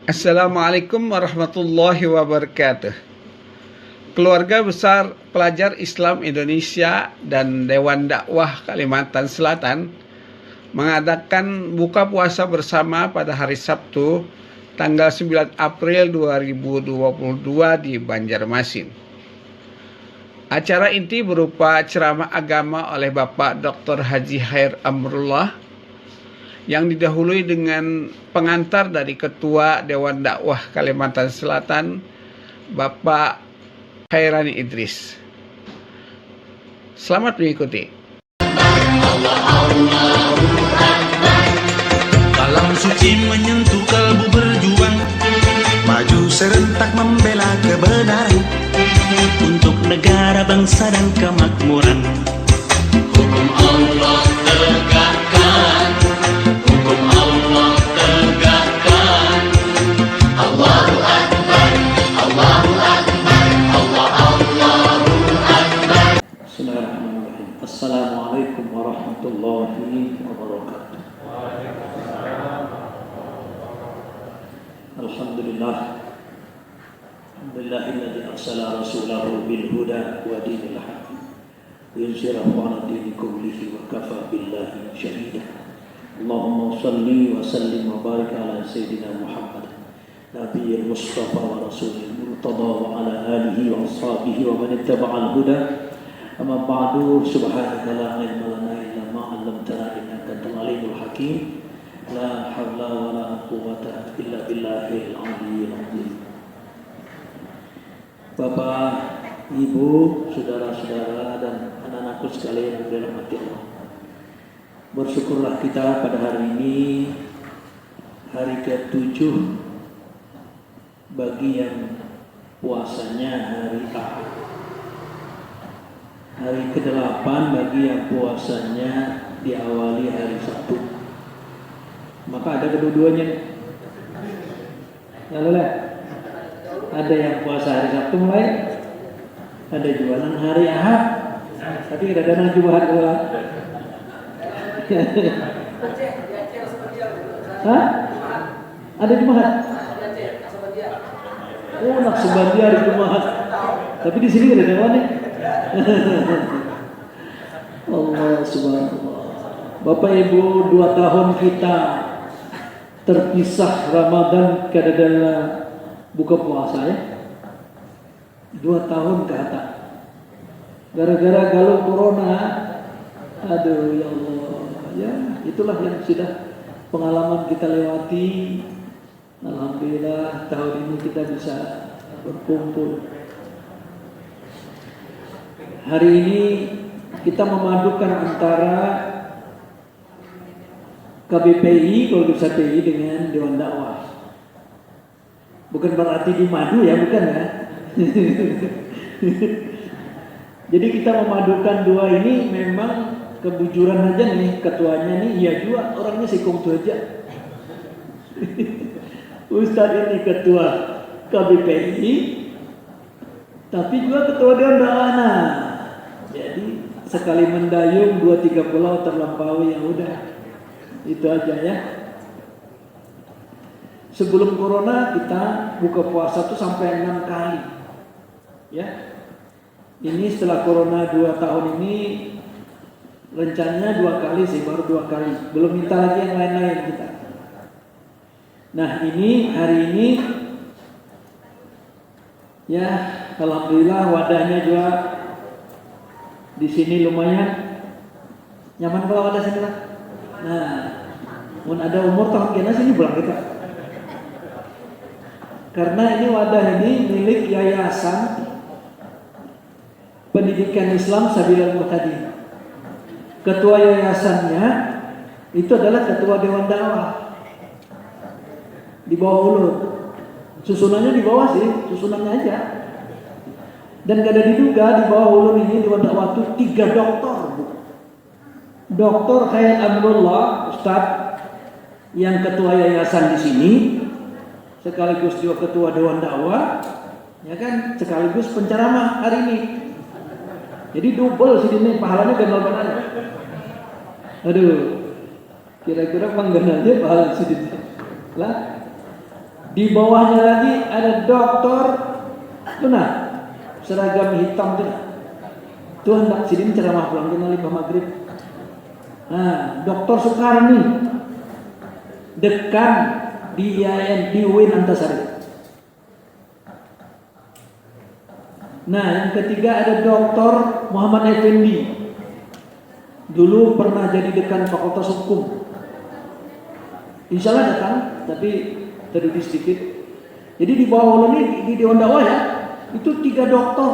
Assalamualaikum warahmatullahi wabarakatuh. Keluarga besar pelajar Islam Indonesia dan Dewan Dakwah Kalimantan Selatan mengadakan buka puasa bersama pada hari Sabtu, tanggal 9 April 2022 di Banjarmasin. Acara inti berupa ceramah agama oleh Bapak Dr. Haji Khair Amrullah yang didahului dengan pengantar dari Ketua Dewan Dakwah Kalimantan Selatan, Bapak Khairani Idris. Selamat mengikuti. Kalam suci menyentuh kalbu berjuang, maju serentak membela kebenaran untuk negara, bangsa dan kemakmuran. Hukum Allah tegakkan, hukum Allah tegakkan. Allahu Akbar, Allahu Akbar, Allahu Akbar. Bismillahirrahmanirrahim. Assalamualaikum warahmatullahi wabarakatuh. Alhamdulillah. Alhamdulillahilladzi arsala rasulahu bil huda wa dinil haqq liyuzhirahu 'ala dini kullihi wa kafa billahi shahida. Allahumma shalli wa sallim wa barik ala sayyidina Muhammad nabiyil mustafa wa rasulil murtada wa ala alihi wa ashabihi wa man ittaba'al huda. Amma ba'du, subhanaka la ilma lana illa ma 'allamtana innaka antal alimul hakim. La haula wa la quwwata illa billahil aliyyil azim. Bapak, Ibu, saudara-saudara dan anak-anakku sekalian yang dirahmati Allah. Bersyukurlah kita pada hari ini, hari ke-7 bagi yang puasanya hari Ahad. Hari ke-8 bagi yang puasanya diawali hari Sabtu. Maka ada kedua-duanya. Lalu ada yang puasa hari Sabtu mulai, ada jualan hari Ahad. Tapi kadang-kadang Jumat pula. Hah? Ada Jumat? Oh, nak sebagian hari Jumat. Tapi di sini ada yang lain. Allah subhanallah. Bapak Ibu, 2 tahun kita terpisah Ramadan kadang-kadang buka puasa ya. 2 tahun ke atas. Gara-gara galau corona. Aduh ya Allah. Ya, itulah yang sudah pengalaman kita lewati. Alhamdulillah tahun ini kita bisa berkumpul. Hari ini kita memadukan antara KBPI, Keluarga PI dengan Dewan Dakwah. Bukan berarti dimadu ya, bukan ya. Jadi kita memadukan dua ini memang kebujuran aja nih, ketuanya nih, iya juga orangnya sikung tuh aja. Ustadz ini ketua KBPI, tapi juga ketua Dewan Dakwah. Jadi sekali mendayung 2-3 pulau terlampaui, ya udah. Itu aja ya. Sebelum corona kita buka puasa tuh sampai 6 kali. Ya. Ini setelah corona 2 tahun ini rencananya 2 kali sih, baru 2 kali. Belum minta lagi yang lain-lain kita. Nah, ini hari ini ya alhamdulillah wadahnya juga di sini lumayan nyaman kalau ada sini lah. Nah, mun ada umur tahun kena sini pulang kita. Karena ini wadah ini milik Yayasan Pendidikan Islam Sabilul Muhtadin. Ketua yayasannya itu adalah ketua Dewan Dakwah. Di bawah ulun. Susunannya di bawah sih, susunannya aja. Dan gak ada diduga di bawah ulun ini Dewan Dakwah itu 3 doktor. Dr. Khair Amrullah, Ustadz yang ketua yayasan di sini, sekaligus juga ketua Dewan Dakwah, ya kan, sekaligus penceramah hari ini. Jadi double sih ini pahalanya benar-benar. Aduh, kira-kira pangganannya pahala sih lah. Di bawahnya lagi ada doktor, benar, seragam hitam tuh. Tuh hendak sidin ceramah pulang kena limbah maghrib. Nah, Dokter Soekarni, dekan di IAIN di UIN Antasari. Nah, yang ketiga ada Dokter Muhammad Effendi, dulu pernah jadi dekan Fakultas Hukum. Insya Allah datang, tapi terdiri sedikit. Jadi di bawah ulun ini di Dewan Dakwah ya, itu 3 dokter.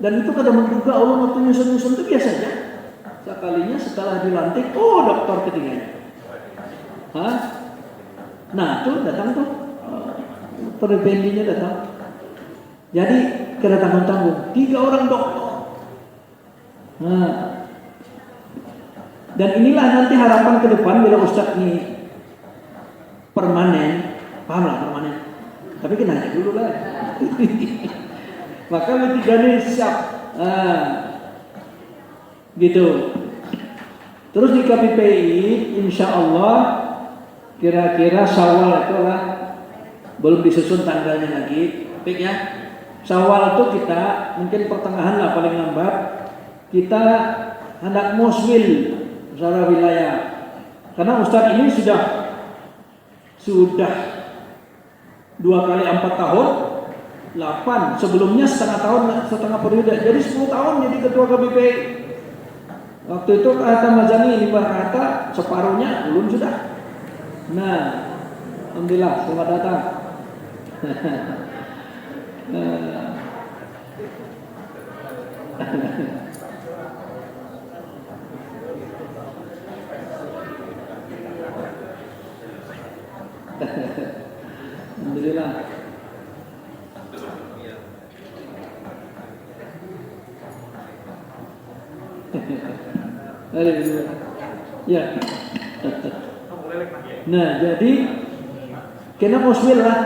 Dan itu kadang menduga ulun waktu nyusun-nyusun itu biasa aja. Sekalinya setelah dilantik, oh dokter ketiganya. Hah? Nah, tuh datang tuh. Perbendinya datang. Jadi kedatangan tanggung 3 orang dokter. Nah, dan inilah nanti harapan ke depan bila Ustadz ini permanen, paham lah permanen. Tapi kena aja dulu lah. Maka ketiga ini siap. Gitu. Terus di KPPI, insya Allah kira-kira Syawal itu lah, belum disusun tanggalnya lagi. Pik ya. Syawal itu kita mungkin pertengahan lah paling lambat. Kita hendak muswil secara wilayah. Karena Ustadz ini sudah 2 kali 4 tahun, 8, sebelumnya setengah periode, jadi 10 tahun jadi ketua KBPI. Waktu itu kata Mazani ini berkata separuhnya belum sudah. Nah, alhamdulillah selamat datang. Alhamdulillah. Ya. Nah, jadi kena muswil lah.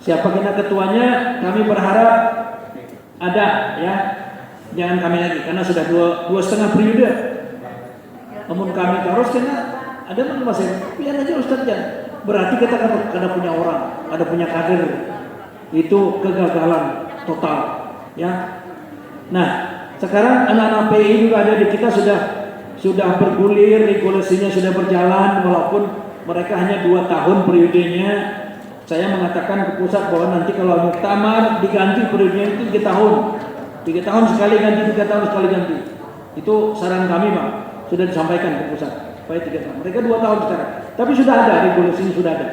Siapa kena ketuanya, kami berharap ada ya. Jangan kami lagi karena sudah 2,5 periode. Namun kami terus kena ada masing biar aja Ustaz ya. Berarti kita kada punya orang, ada punya kader. Itu kegagalan total ya. Nah, sekarang anak-anak PI juga ada di kita sudah bergulir, regulasinya sudah berjalan walaupun mereka hanya 2 tahun periodenya. Saya mengatakan ke pusat bahwa nanti kalau muktamar diganti periodenya itu 3 tahun. 3 tahun sekali ganti, 3 tahun sekali ganti. Itu saran kami Pak, sudah disampaikan ke pusat. Supaya 3 tahun. Mereka 2 tahun sekarang. Tapi sudah ada, regulasinya sudah ada.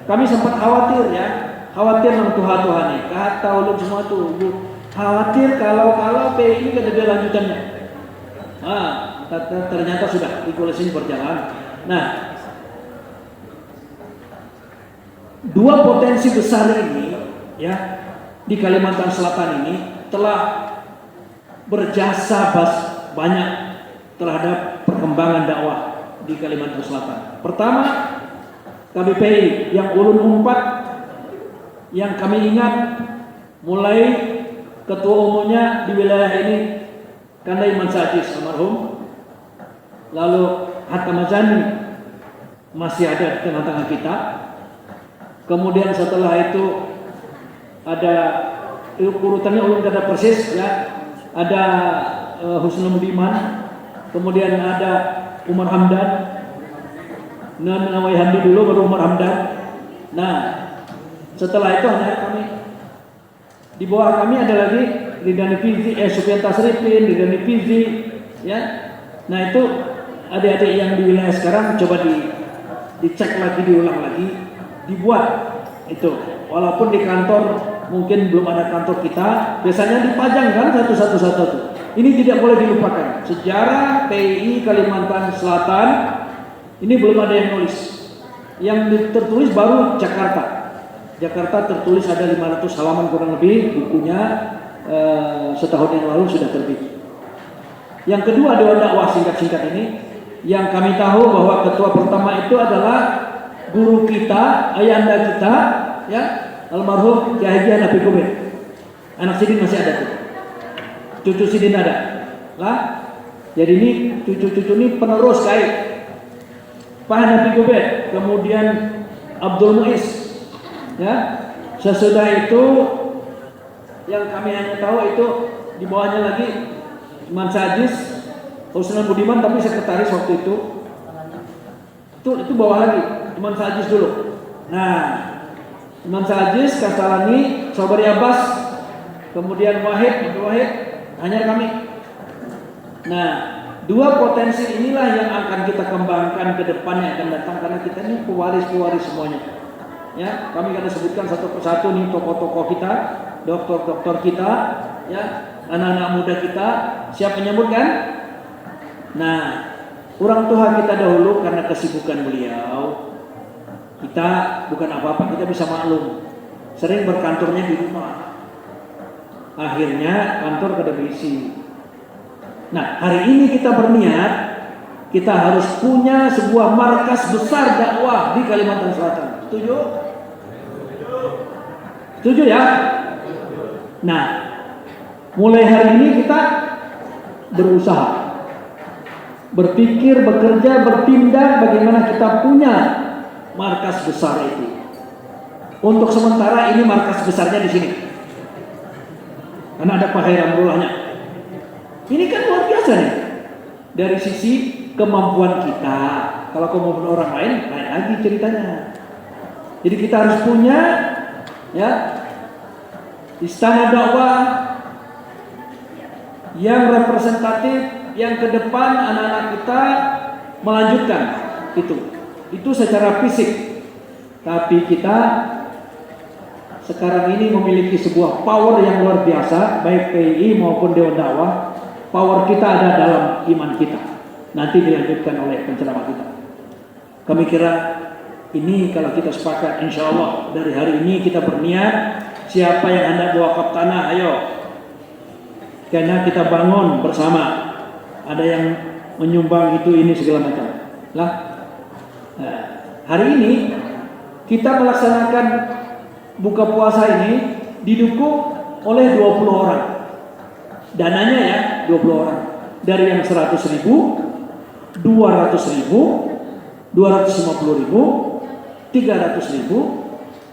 Kami sempat khawatir ya, khawatir dengan Tuhan nih. Kata ulun semua tuh, khawatir kalau PI ini ada lanjutannya. Ternyata sudah regulasinya berjalan. Nah, 2 potensi besar ini ya di Kalimantan Selatan ini telah berjasa banyak terhadap perkembangan dakwah di Kalimantan Selatan. Pertama, KBPI yang ulun 4 yang kami ingat mulai ketua umumnya di wilayah ini Kanda Iman Sajis almarhum, lalu Hatta Mazani masih ada di tengah-tengah kita. Kemudian setelah itu ada urutannya ulun kada persis ya, ada Husnul Mudiman, kemudian ada Umar Hamdan, Nawai Hamdi dulu baru Umar Hamdan. Nah, setelah itu hanya kami. Di bawah kami ada lagi Ridani Fizi, Supian Tasrifin, Ridani Fizi, ya. Nah itu adik-adik yang di wilayah sekarang coba dicek lagi, diulang lagi, dibuat itu. Walaupun di kantor mungkin belum ada kantor kita, biasanya dipajang kan satu-satu. Ini tidak boleh dilupakan. Sejarah PI Kalimantan Selatan ini belum ada yang nulis. Yang tertulis baru Jakarta. Jakarta tertulis ada 500 halaman kurang lebih bukunya, setahun yang lalu sudah terbit. Yang kedua Dewan Dakwah singkat-singkat ini, yang kami tahu bahwa ketua pertama itu adalah guru kita, ayahanda kita, ya, almarhum Kiai Haji Hanafi Kubir. Anak Sidin masih ada tuh. Cucu Sidin ada. Lah, jadi ini cucu-cucu ini penerus Pak Hanafi Kubir, kemudian Abdul Muiz, Ya, sesudah itu yang kami hanya tahu itu di bawahnya lagi Iman Sajis, Husnul Budiman tapi sekretaris waktu itu. Itu bawah lagi Iman Sajis dulu. Nah, Iman Sajis, Kastalani, Sobari Abbas, kemudian Wahid, Abdul Wahid, hanya kami. Nah, dua potensi inilah yang akan kita kembangkan ke depan yang akan datang karena kita ini pewaris-pewaris semuanya. Ya, kami akan sebutkan satu persatu nih tokoh-tokoh kita, dokter-dokter kita, ya, anak-anak muda kita. Siap menyebutkan? Nah, orang tua kita dahulu karena kesibukan beliau, kita bukan apa-apa, kita bisa maklum. Sering berkantornya di rumah. Akhirnya kantor kada berisi. Nah, hari ini kita berniat, kita harus punya sebuah markas besar dakwah di Kalimantan Selatan. Setuju? Setuju ya? Nah, mulai hari ini kita berusaha, berpikir, bekerja, bertindak bagaimana kita punya markas besar itu. Untuk sementara ini markas besarnya di sini. Karena ada Pak Hair Amrullahnya. Ini kan luar biasa nih. Dari sisi kemampuan kita. Kalau kemampuan orang lain, lain lagi ceritanya. Jadi kita harus punya, ya, istana dakwah yang representatif, yang ke depan anak-anak kita melanjutkan itu secara fisik. Tapi kita sekarang ini memiliki sebuah power yang luar biasa, baik PII maupun Dewan Dakwah. Power kita ada dalam iman kita. Nanti dilanjutkan oleh penceramah kita. Kami kira ini kalau kita sepakat, insya Allah dari hari ini kita berniat, siapa yang hendak wakaf tanah, ayo. Karena kita bangun bersama. Ada yang menyumbang itu ini segala macam. Nah, hari ini kita melaksanakan buka puasa ini didukung oleh 20 orang. Dananya ya 20 orang. Dari yang 100.000, 200.000, 250.000, 300.000,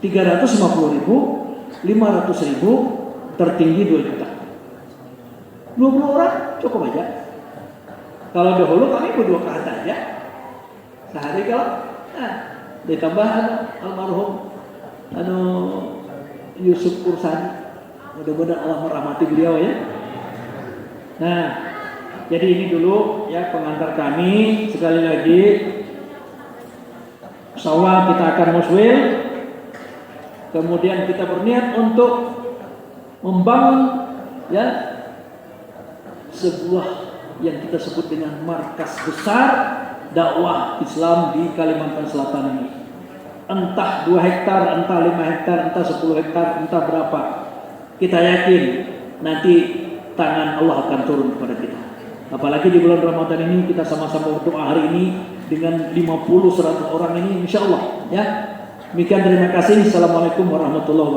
350.000, 500.000, tertinggi 2 juta. 20 orang cukup aja. Kalau dahulu kami berdua kata aja. Sehari kalau ditambah almarhum Yusuf Kursani. Mudah-mudahan Allah merahmati beliau ya. Nah, jadi ini dulu ya pengantar kami. Sekali lagi, insyaallah kita akan muswil. Kemudian kita berniat untuk membangun ya sebuah yang kita sebut dengan markas besar dakwah Islam di Kalimantan Selatan ini. Entah 2 hektar, entah 5 hektar, entah 10 hektar, entah berapa. Kita yakin nanti tangan Allah akan turun kepada kita. Apalagi di bulan Ramadan ini kita sama-sama berdoa hari ini dengan 50-100 orang ini insya Allah ya. Demikian, terima kasih. Assalamualaikum warahmatullahi wabarakatuh.